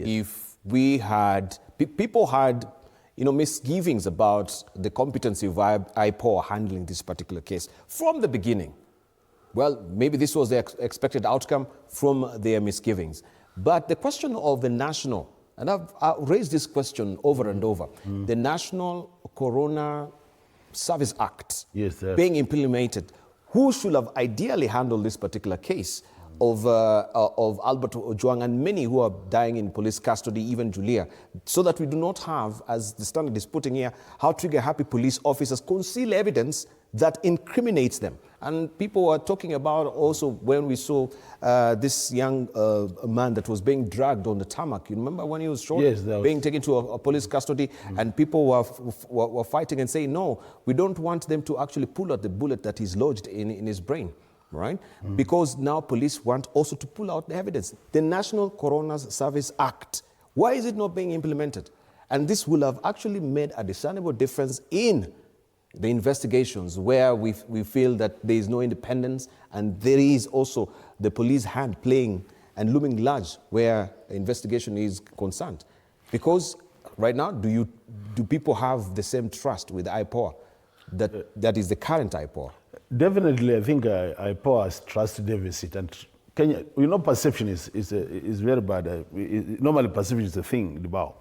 if we had, people had, misgivings about the competency of IPOA handling this particular case from the beginning. Well, maybe this was the expected outcome from their misgivings. But the question of the national, and I've raised this question over and over, the National Corona Service Act being implemented, who should have ideally handled this particular case of Albert Ojwang and many who are dying in police custody, even Julia, so that we do not have, as the Standard is putting here, how trigger-happy police officers conceal evidence that incriminates them. And people were talking about also when we saw this young man that was being dragged on the tarmac. You remember when he was shot? Yes, being taken to a police custody, and people were fighting and saying, no, we don't want them to actually pull out the bullet that is lodged in his brain. Right? Because now police want also to pull out the evidence. The National Corona Service Act, why is it not being implemented? And this will have actually made a discernible difference in the investigations where we feel that there is no independence, and there is also the police hand playing and looming large where investigation is concerned. Because right now, do people have the same trust with IPOA that is the current IPOA? Definitely, I think IPOA has trust deficit, and Kenya, perception is very bad. Normally, perception is the thing about.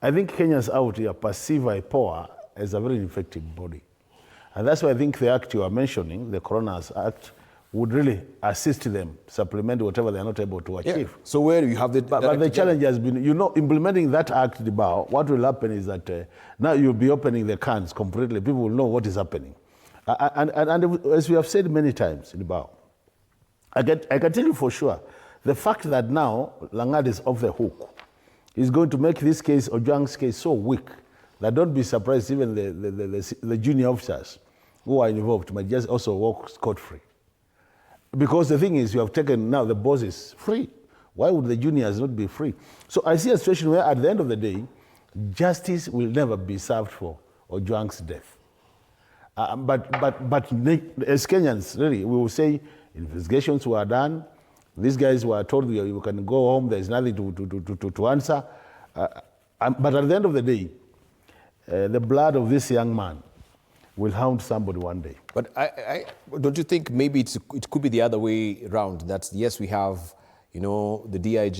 I think Kenyans out here perceive IPOA as a very effective body, and that's why I think the act you are mentioning, the Coroner's Act, would really assist them, supplement whatever they are not able to achieve. Yeah. So where you have the... But the challenge has been, implementing that act, what will happen is that now you'll be opening the cans completely. People will know what is happening. And as we have said many times, I can tell you for sure, the fact that now Lagat is off the hook is going to make this case, Ojwang's case, so weak that don't be surprised even the junior officers who are involved might just also walk scot-free. Because the thing is, you have taken now the bosses free. Why would the juniors not be free? So I see a situation where at the end of the day, justice will never be served for Ojwang's death. But as Kenyans, really, we will say investigations were done. These guys were told you can go home. There is nothing to answer. But at the end of the day, the blood of this young man will haunt somebody one day. But don't you think maybe it could be the other way around? That yes, we have the DIG